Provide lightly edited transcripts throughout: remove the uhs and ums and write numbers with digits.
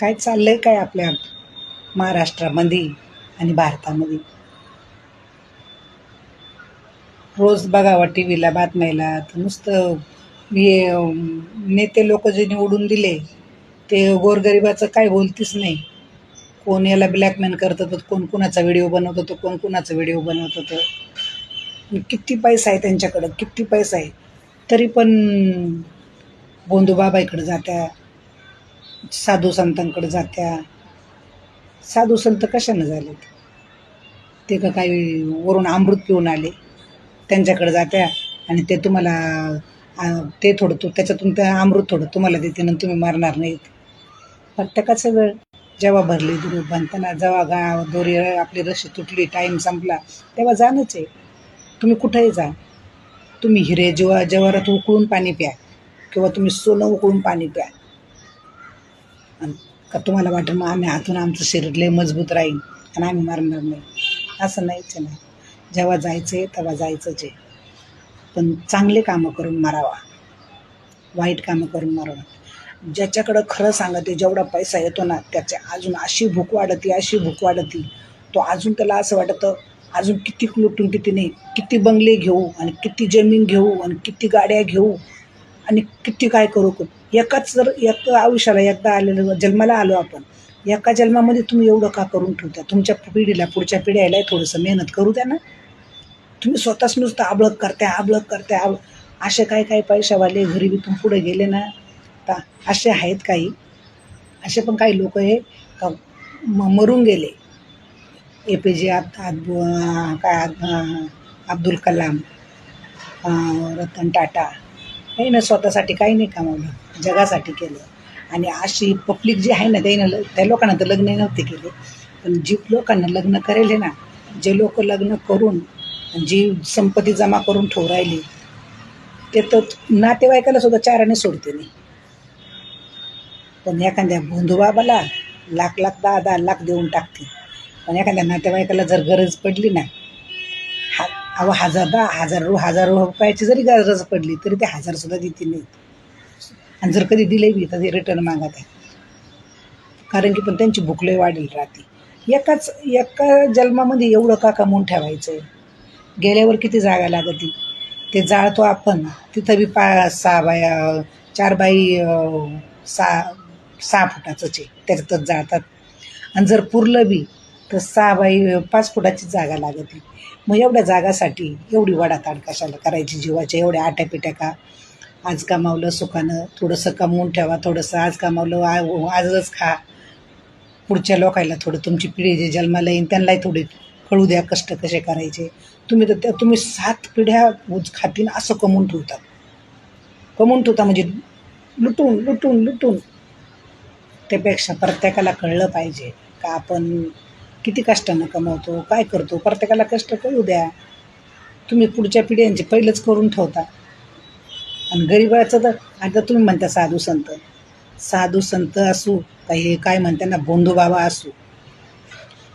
काय चाललंय काय आपल्या महाराष्ट्रामध्ये आणि भारतामध्ये. रोज बघावं टी व्हीला बातम्याला तर नुसतं हे नेते लोक जे निवडून दिले ते गोरगरिबाचं काय बोलतीच नाही. कोण याला ब्लॅकमेल करतं तर कोण कुणाचा व्हिडिओ बनवत होतं, कोण कुणाचा व्हिडिओ बनवत होतं. आणि किती पैसा आहे त्यांच्याकडं, किती पैसा आहे, तरी पण भोंदूबाबाईकडे जात्या, साधू संतांकडे जात्या. साधू संत कशानं झालेत? ते का काही वरून अमृत पिऊन आले त्यांच्याकडे जात्या आणि ते तुम्हाला ते थोडं त्याच्यातून ते अमृत थोडं तुम्हाला देते आणि तुम्ही मरणार नाहीत. प्रत्येकाचं वेळ जेव्हा भरली दूर बनताना, जेव्हा दोरी आपली रशी तुटली, टाईम संपला, तेव्हा जाणंच आहे. तुम्ही कुठेही जा, तुम्ही हिरे जवारात उकळून पाणी प्या किंवा तुम्ही सोनं उकळून पाणी प्या, आणि का तुम्हाला वाटेल मग आम्ही आतून आमचं शरीर लय मजबूत राहील आणि आम्ही मरणार नाही. असं नाहीच आहे ना. जेव्हा जायचं आहे तेव्हा जायचंच आहे, पण चांगले कामं करून मारावा, वाईट कामं करून मारावा. ज्याच्याकडं खरं सांगते जेवढा पैसा येतो ना त्याच्या अजून अशी भूक वाढती, अशी भूक वाढती, तो अजून त्याला असं वाटतं अजून किती लुटून किती नाही, किती बंगले घेऊ आणि किती जमीन घेऊ आणि किती गाड्या घेऊ आणि किती काय करू. एकाच जर एका आयुष्याला एकदा आलेलं जन्माला आलो आपण, एका जन्मामध्ये तुम्ही एवढं का करून ठेवता? तुमच्या पिढीला, पुढच्या पिढ्याला थोडंसं मेहनत करू द्या ना. तुम्ही स्वतःच नुसतं आबळक करताय. असे काय काय पैशावाले गरिबीतून पुढे गेले ना, तर असे आहेत काही, असे पण काही लोक आहे का मरून गेले. APJ अब्दुल कलाम, रतन टाटा, काही ना स्वतःसाठी काही नाही कमावलं, जगासाठी केलं. आणि अशी पब्लिक जी आहे ना त्या लोकांना तर लग्न नव्हते केले, पण जी लोकांना लग्न करेल ना, जे लोक लग्न करून जी संपत्ती जमा करून ठेवू राहिली ते तर नातेवाईकाला सुद्धा चाराने सोडते नाही. पण एखाद्या भोंदूबाबाला लाख 10 लाख देऊन टाकते. पण एखाद्या नातेवाईकाला जर गरज पडली ना, हजार रुपयाची जरी गरज पडली तरी ते 1000 सुद्धा देते नाही. आणि जर कधी दिले बी तर ते रिटर्न मागत आहे, कारण की पण त्यांची भूक लय वाढेल राहते. एका जन्मामध्ये एवढं का कमवून ठेवायचं? गेल्यावर किती जागा लागती? ते जाळतो आपण तिथं बी 4 बाई 6 फुटाचंच आहे, त्याच्यातच जाळतात. आणि जर पुरलं बी तर 6 बाई 5 फुटाची जागा लागते. मग एवढ्या जागासाठी एवढी वडाताड कशाला करायची जीवाच्या? एवढ्या आट्यापिट्या का? आज कमावलं सुखानं, थोडंसं कमवून ठेवा, थोडंसं आज कमावलं आजच खा. पुढच्या लोकायला थोडं, तुमची पिढी जे जन्माला येईल त्यांनाही थोडे कळू द्या कष्ट कसे करायचे. तुम्ही 7 पिढ्या खातीन असं कमवून ठेवता म्हणजे लुटून. त्यापेक्षा प्रत्येकाला कळलं पाहिजे का आपण किती कष्टानं कमवतो, काय करतो. प्रत्येकाला कष्ट करू द्या. तुम्ही पुढच्या पिढ्यांचे पहिलंच करून ठेवता. आणि गरीबाचं तर आता तुम्ही म्हणता साधू संत असू का हे काय म्हणता ना भोंदूबाबा असू,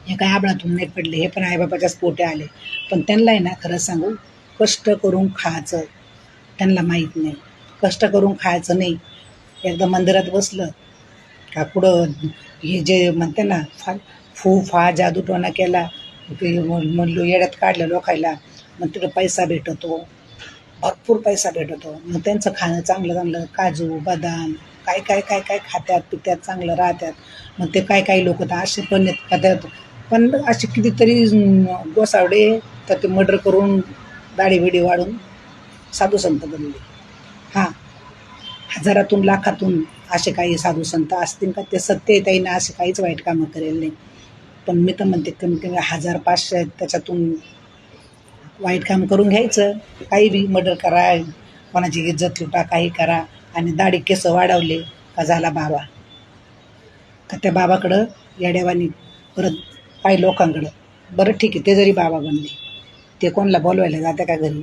हे काय आबळातून नाही पडले, हे पण आईबापाच्याच पोटे आले. पण त्यांना आहे ना, खरं सांगू, कष्ट करून खायचं त्यांना माहीत नाही. कष्ट करून खायचं नाही. एकदा मंदिरात बसलं का पुढं हे जे म्हणते ना फा जादूटोणा केला, म्हणलो येड्यात काढलं लोकायला, मग तिकडं पैसा भेटतो, भरपूर पैसा भेटतो. मग त्यांचं खाणं चांगलं काजू बदाम काय काय काय काय खात्यात पित्यात, चांगलं राहतात. मग ते काही लोक तर असे पण खात्यात, पण असे कितीतरी गोसावडे तर ते मर्डर करून दाढी बिडी वाढून साधू संत बनले. हां, हजारातून लाखातून असे काही साधू संत असतील का? ते सत्य आहे ना, असे काहीच वाईट कामं करेल नाही. पण मी तर म्हणते कमी कमी 1000-500 त्याच्यातून वाईट काम करून घ्यायचं. काही बी मर्डर करा, कोणाची इज्जत लुटा, काही करा, आणि दाढी केस वाढवले का झाला बाबा. का त्या बाबाकडं येड्यावानी परत काही लोकांकडं. बरं ठीक आहे, ते जरी बाबा बनले, ते कोणाला बोलवायला जाते का घरी?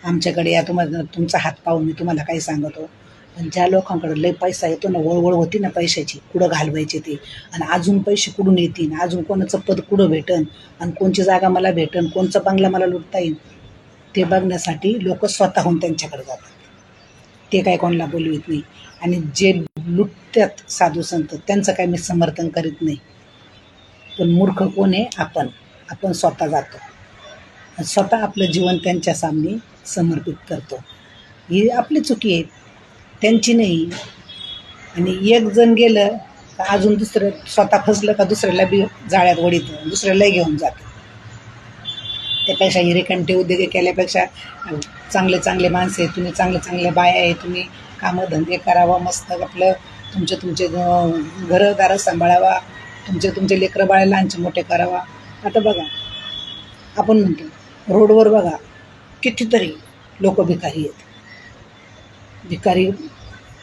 आमच्याकडे या, तुम्हाला तुमचा हात पाहून मी तुम्हाला काही सांगतो. पण ज्या लोकांकडे लय पैसा येतो ना, वळवळ होती ना पैशाची, कुठं घालवायचे ते, आणि अजून पैसे कुठून येतील, अजून कोणाचं पद कुठं भेटन, आणि कोणची जागा मला भेटन, कोणचा बंगला मला लुटता येईल, ते बघण्यासाठी लोक स्वतःहून त्यांच्याकडे जातात. ते काय कोणाला बोलवित नाही. आणि जे लुटतात साधू संत, त्यांचं काय मी समर्थन करीत नाही. पण मूर्ख कोण आहे? आपण स्वतः जातो, स्वतः आपलं जीवन त्यांच्या सामने समर्पित करतो. ही आपली चुकी आहे, त्यांची नाही. आणि एक जण गेलं का अजून दुसरं स्वतः फसलं का दुसऱ्याला बी जाळ्यात वडीतं, दुसऱ्यालाही घेऊन जातं. त्यापेक्षा हिरेकंठे उद्योग केल्यापेक्षा चांगले चांगले माणसं आहे तुम्ही, चांगले चांगले बाया आहे तुम्ही, कामधंदे करावा, मस्त आपलं तुमचे घरदारं सांभाळावा, तुमचे लेकरं बाळा लहानचे मोठे करावा. आता बघा, आपण म्हणतो रोडवर बघा कितीतरी लोक भिकारी आहेत, भिकारी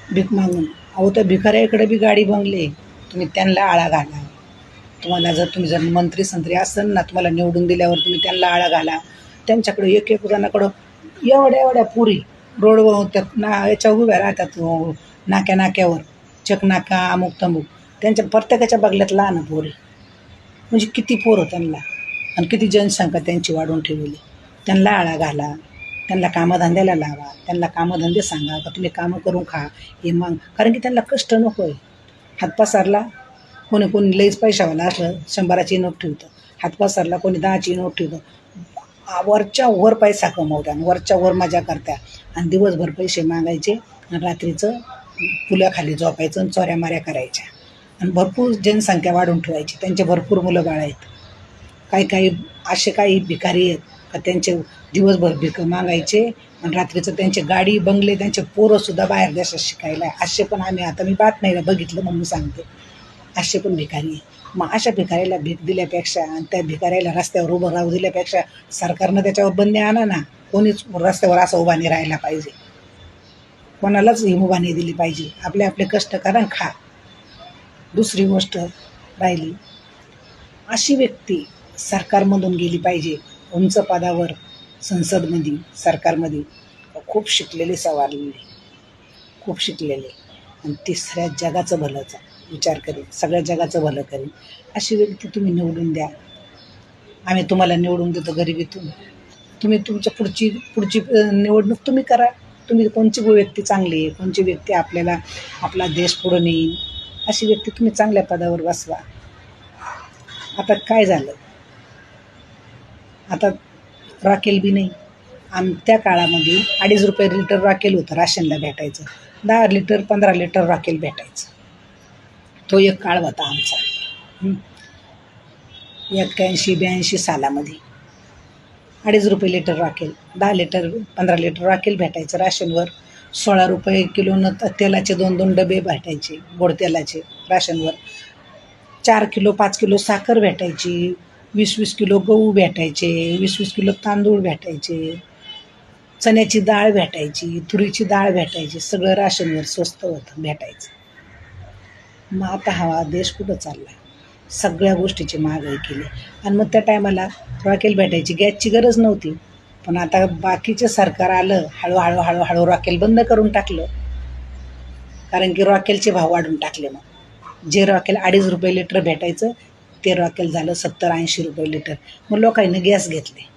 भीक मागून. अहो त्या भिकाऱ्याकडे बी गाडी बंगले, तुम्ही त्यांना आळा घाला. तुम्हाला तुम्ही जर मंत्री संत्री असेल ना, तुम्हाला निवडून दिल्यावर तुम्ही त्यांना आळा घाला. त्यांच्याकडे एक जणाकडं एवढ्या पुरी रोडवर त्या याच्या उभ्या राहतात, नाक्यावर चकनाका अमुक तमुक, त्यांच्या प्रत्येकाच्या बगल्यात लहान पोरी. म्हणजे किती पोरं त्यांना, आणि किती जनसंख्या त्यांची वाढवून ठेवली. त्यांना आळा घाला, त्यांना कामधंद्याला लावा, त्यांना कामधंदे सांगा का तुम्ही कामं करून खा हे मग. कारण की त्यांना कष्ट नको आहे. हात पसरला, कोणी लईच पैशावाला असलं 100ची नोट ठेवतं, हात पसरला कोणी 10ची नोट ठेवतं. वरच्या वर पैसा कमवत्या आणि वरच्या वर मजा करत्या, आणि दिवसभर पैसे मागायचे आणि रात्रीचं पुलाखाली झोपायचं आणि चोऱ्या माऱ्या करायच्या. आणि भरपूर जनसंख्या वाढून ठेवायची, त्यांचे भरपूर मुलं बाळ आहेत. काही असे काही भिकारी आहेत का त्यांचे दिवसभर भिक मागायचे आणि रात्रीचं त्यांचे गाडी बंगले, त्यांचे पोरंसुद्धा बाहेर देशात शिकायला. असे पण आता मी बातमीला बघितलं म्हणून सांगते, असे पण भिकारी आहे. मग अशा भिकाऱ्याला भीक दिल्यापेक्षा आणि त्या भिकाऱ्याला रस्त्यावर उभं राहू दिल्यापेक्षा सरकारनं त्याच्यावर बंदी आणा ना. कोणीच रस्त्यावर असं उभा नाही राहायला पाहिजे, कोणालाच ही उभा नाही दिली पाहिजे. आपले कष्ट करा आणि खा. दुसरी गोष्ट राहिली, अशी व्यक्ती सरकारमधून गेली पाहिजे उंच पदावर, संसदमध्ये, सरकारमध्ये, खूप शिकलेले, सवारलेले, खूप शिकलेले, आणि तिसऱ्या जगाचं भलंचा विचार करेल, सगळ्या जगाचं भलं करेल. अशी व्यक्ती तुम्ही निवडून द्या. आम्ही तुम्हाला निवडून देतो गरिबीतून. तुम्ही तुमच्या पुढची निवडणूक तुम्ही करा. तुम्ही कोणची व्यक्ती चांगली आहे, कोणची व्यक्ती आपला देश पुढं नेईल, अशी व्यक्ती तुम्ही चांगल्या पदावर बसवा. आता काय झालं, आता राखेल बी नाही. त्या काळामध्ये 2.5 रुपये लिटर राखेल होतं, राशनला भेटायचं. 10 लिटर 15 लिटर राखेल भेटायचं. तो एक काळ होता आमचा 81-82 सालामध्ये. 2.5 रुपये लिटर राखेल, 10 लिटर 15 लिटर राखेल भेटायचं. राशनवर 16 रुपये किलोनं तेलाचे 2 डबे भेटायचे, गोड तेलाचे. राशनवर 4 किलो 5 किलो साखर भेटायची, 20-20 किलो गहू भेटायचे, 20-20 किलो तांदूळ भेटायचे, चण्याची डाळ भेटायची, तुरीची डाळ भेटायची. सगळं राशनवर स्वस्त होतं, भेटायचं. मग आता हा देश कुठं चालला? सगळ्या गोष्टीची महागाई केली. आणि मग त्या टायमाला रॉकेल भेटायची, गॅसची गरज नव्हती. पण आता बाकीचं सरकार आलं, हळूहळू रॉकेल बंद करून टाकलं. कारण की रॉकेलचे भाव वाढून टाकले. मग जे रॉकेल 2.5 रुपये लिटर भेटायचं ते रॉकेल झालं 70-80 रुपये लिटर. मग लोकांनी गॅस घेतले,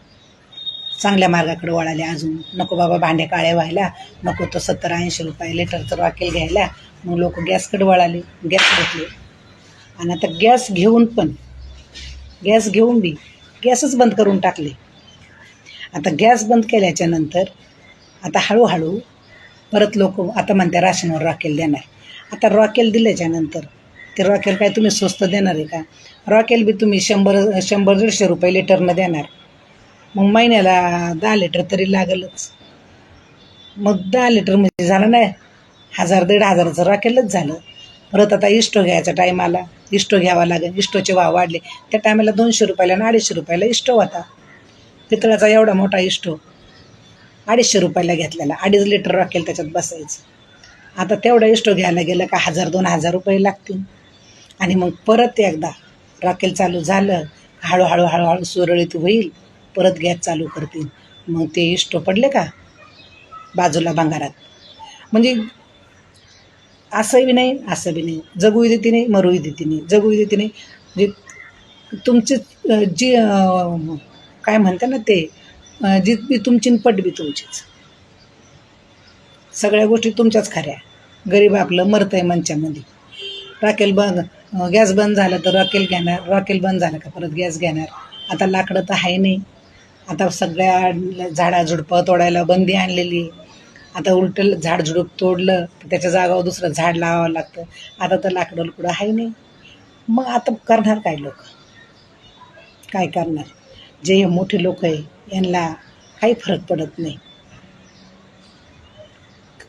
चांगल्या मार्गाकडे वळाले. अजून नको बाबा भांडे काळे व्हायला, नको तो 70-80 रुपये लिटरचं रॉकेल घ्यायला. मग लोक गॅसकडे वळाले, गॅस घेतले. आणि आता गॅस घेऊन बी गॅसच बंद करून टाकले. आता गॅस बंद केल्याच्या नंतर आता हळूहळू परत लोक आता म्हणते राशनवर रॉकेल देणार. आता रॉकेल दिल्याच्या नंतर ते रॉकेल काय तुम्ही स्वस्त देणार आहे का? रॉकेल बी तुम्ही 100-150 रुपये लिटरनं देणार. मग महिन्याला 10 लिटर तरी लागलच. मग 10 लिटर म्हणजे झालं नाही, 1000-1500चं रॉकेलच झालं. परत आता इस्टो घ्यायचा टाईम आला, इस्टो घ्यावा लागेल. इस्टोचे भाव वाढले. त्या टायमाला 200 रुपयाला आणि 250 रुपयाला इस्टो होता. पितळाचा एवढा मोठा इस्टो 250 रुपयाला घेतलेला, 2.5 लिटर रॉकेल त्याच्यात बसायचं. आता तेवढा इस्टो घ्यायला गेलं का 1000-2000 रुपये लागतील. आणि मग परत एकदा रॉकेल चालू झालं, हळूहळू सुरळीत होईल, परत गॅस चालू करतील. मग ते इस्टो पडले का बाजूला भंगारात. म्हणजे असं बी नाही, जगूही देते नाही, मरूही देते नाही, जगूही देते नाही. म्हणजे तुमची जी काय म्हणते ना ते, जीत बी तुमची पट बी तुमचीच. सगळ्या गोष्टी तुमच्याच खऱ्या. गरीब आपलं मरतंय मंचामध्ये. राखेल बंद गॅस बंद झाला तर राखेल घेणार, राखेल बंद झाला का परत गॅस घेणार. आता लाकडं तर आहे नाही. आता सगळ्या झाडाझुडपं तोडायला बंदी आणलेली. आता उलटं झाडझुडूप तोडलं तर त्याच्या जागावर दुसरं झाड लावावं लागतं. आता तर लाकडं लुकडं आहे नाही. मग आता करणार काय लोक, काय करणार. जे हे मोठे लोक आहे यांना काही फरक पडत नाही.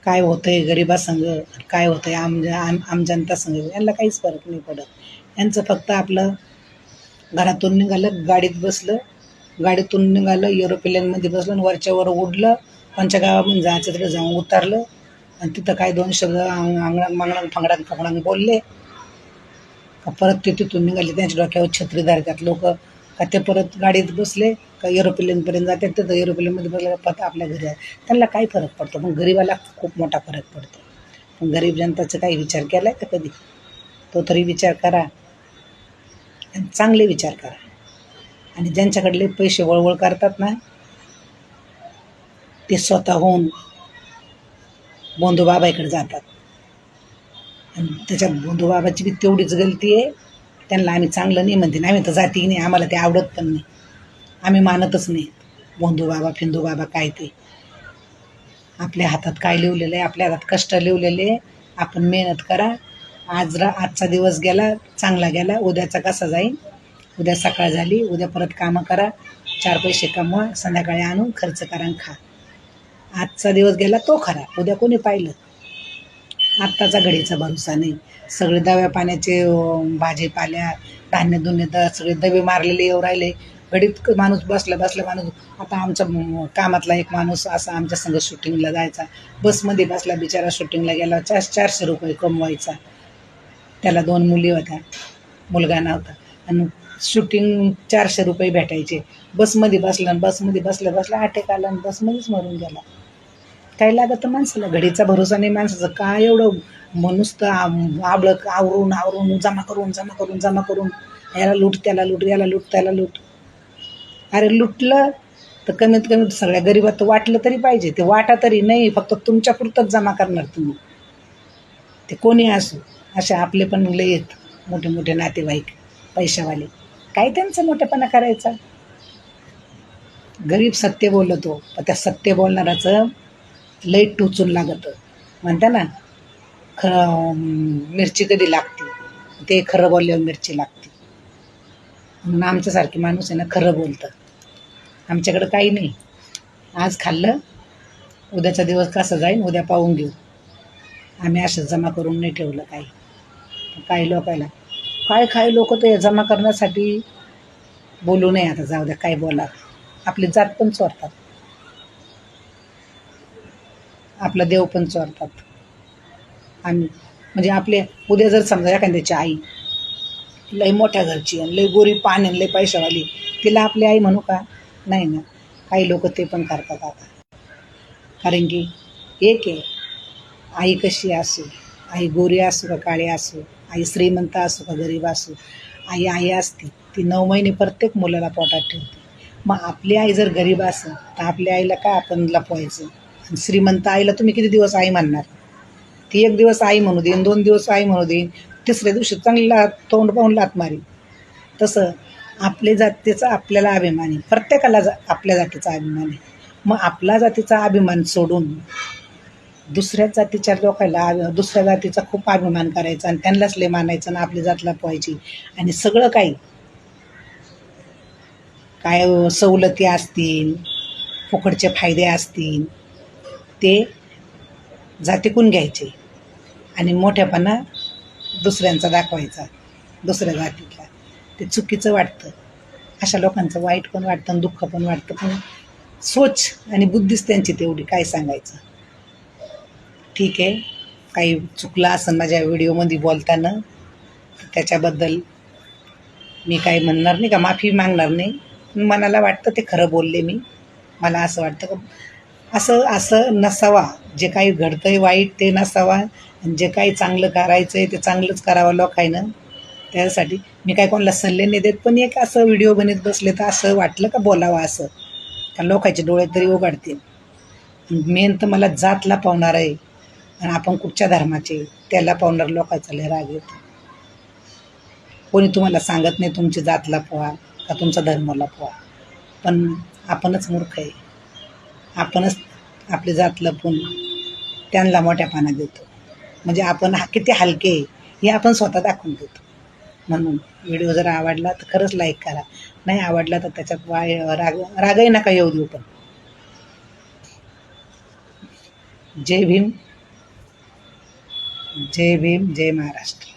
काय होतंय गरिबासंग, काय होतंय आम जनता संग, यांना काहीच फरक नाही पडत. यांचं फक्त आपलं घरातून निघालं, गाडीत बसलं, गाडीतून निघालं, एरोप्लेनमध्ये बसलं आणि वरच्यावर उडलं, कोणच्या गावामध्ये जायचं तिकडे जाऊन उतरलं आणि तिथं काय दोन शब्द अंगणांग मांगणांग फंगडांग फंगडांग बोलले का परत ते तिथून निघाले. त्यांच्या डोक्यावर छत्री धरतात लोक का ते परत गाडीत बसले का एरोप्लेनपर्यंत जातात, तिथं एरोप्लेनमध्ये बसले का परत आपल्या घरी आहे. त्यांना काही फरक पडतो, पण गरीबाला खूप मोठा फरक पडतो. पण गरीब जनताचा काही विचार केला आहे का कधी? तो तरी विचार करा आणि चांगले विचार करा. आणि ज्यांच्याकडले पैसे वळवळ करतात ना ते स्वतःहून बोंधूबाबाईकडे जातात. आणि त्याच्यात बोंधूबाबाची बी तेवढीच गलती आहे. त्यांना आम्ही चांगलं नाही म्हणते, आम्ही तर जाती नाही, आम्हाला ते आवडत पण नाही, आम्ही मानतच नाही बोंधूबाबा फिंदूबाबा काय ते. आपल्या हातात काय लिवलेलं आहे, आपल्या हातात कष्ट लिवलेले आहे. आपण मेहनत करा. आजचा दिवस गेला चांगला गेला, उद्याचा कसा जाईल. उद्या सकाळ झाली, उद्या परत कामं करा, 4 पैसे कमवा, संध्याकाळी आणून खर्च करा आणि खा. आजचा दिवस गेला तो खरा, उद्या कोणी पाहिलं. आत्ताचा घडीचा भरोसा नाही. सगळे दव्या पाण्याचे भाजीपाल्या धान्य धुन्य सगळे दबे मारलेले येऊ राहिले. घडीत माणूस बसला माणूस. आता आमचा कामातला एक माणूस असा आमच्या संग शूटिंगला जायचा, बसमध्ये बसला बिचारा, शूटिंगला गेला, 400 रुपये कमवायचा. त्याला 2 मुली होत्या, मुलगा नव्हता. आणि शूटिंग 400 रुपये भेटायचे. बसमध्ये बसला आणि बसमध्ये बसल्या अटॅक आला आणि बसमध्येच मरून गेला. काय लागतं माणसाला, घडीचा भरोसा नाही माणसाचं. काय एवढं नुसतं आवळं आवरून जमा करून याला लूट त्याला लूट, याला लूट त्याला लूट. अरे लुटलं तर कमीत कमी सगळ्या गरीबात वाटलं तरी पाहिजे. ते वाटा तरी नाही, फक्त तुमच्या पुरतंच जमा करणार तुम्ही. ते कोणी असो. असे आपले पण लय आहेत मोठे मोठे नातेवाईक पैशावाले. काय त्यांचं मोठेपणा करायचा. गरीब सत्य बोलतो, पण त्या सत्य बोलणाराचं लई टोचून लागतं. म्हणता ना मिरची कधी लागते, ते खरं बोलल्यावर मिरची लागते. म्हणून आमच्यासारखे माणूस आहे ना खरं बोलतं. आमच्याकडं काही नाही. आज खाल्लं, उद्याचा दिवस कसा जाईल उद्या पाहून घेऊ. आम्ही असं जमा करून नाही ठेवलं काही. काही लोकायला काही लोक ते जमा करण्यासाठी बोलू नये. आता जाऊ द्या, काय बोला. आपली जात पण चोरतात, आपला देव पण चोरतात. आणि म्हणजे आपले उद्या जर समजा एखाद्याची आई लई मोठ्या घरची आणि लई गोरी पान आणि लई पैशावाली, तिला आपली आई म्हणू का? नाही ना. काही लोक ते पण करतात आता. कारण की एक आहे, आई कशी असो, आई गोरी असो का काळी असो, आई श्रीमंत असो का गरीब असो, आई आई असते. ती 9 महिने प्रत्येक मुलाला पोटात ठेवते. मग आपली आई जर गरीब असेल तर आपल्या आईला काय आपण लपवायचं. आणि श्रीमंत आईला तुम्ही किती दिवस आई म्हणणार? ती 1 दिवस आई म्हणू देईन, 2 दिवस आई म्हणू देईन, तिसऱ्या दिवशी चांगला तोंड पाहून लात मारीन. तसं आपल्या जातीचा आपल्याला अभिमान आहे. प्रत्येकाला आपल्या जातीचा अभिमान आहे. मग आपला जातीचा अभिमान सोडून दुसऱ्या जातीच्या लोकांना दुसऱ्या जातीचा खूप अभिमान करायचा आणि त्यांनाच लय मानायचं आणि आपली जात लपवायची. आणि सगळं काही काय सवलती असतील, फुकटचे फायदे असतील, ते जातीकून घ्यायचे आणि मोठेपणा दुसऱ्यांचा दाखवायचा, दुसऱ्या जातीतला. ते चुकीचं वाटतं. अशा लोकांचं वाईट पण वाटतं आणि दुःख पण वाटतं. पण सोच आणि बुद्धीच त्यांची तेवढी, काय सांगायचं. ठीक आहे, काही चुकलं असं माझ्या व्हिडिओमध्ये बोलताना त्याच्याबद्दल मी काही म्हणणार नाही का, माफी मागणार नाही. मनाला वाटतं ते खरं बोलले मी. मला असं वाटतं का असं नसावा. जे काही घडतंय वाईट ते नसावा, आणि जे काही चांगलं करायचं आहे ते चांगलंच करावं लोकांनं. त्यासाठी मी काय कोणाला सल्ले नाही देत, पण एक असं व्हिडिओ बनत बसले तर असं वाटलं का बोलावं असं, का लोकांचे डोळे तरी उघडतील. मेन तर मला जात लपवणार आहे आणि आपण कुठच्या धर्माचे त्याला पावणार लोकांचा लय राग येतो. कोणी तुम्हाला सांगत नाही तुमची जात लपवा का तुमचा धर्म लपवा, पण आपणच मूर्ख आहे. आपणच आपली जात लपवून त्यांना मोठ्यापणा देतो. म्हणजे आपण किती हलके आहे हे आपण स्वतः दाखवून देतो. म्हणून व्हिडिओ जर आवडला तर खरंच लाईक करा, नाही आवडला तर त्याच्यात रागही नका येऊ देऊ. पण जय भीम, जय भीम, जय महाराष्ट्र.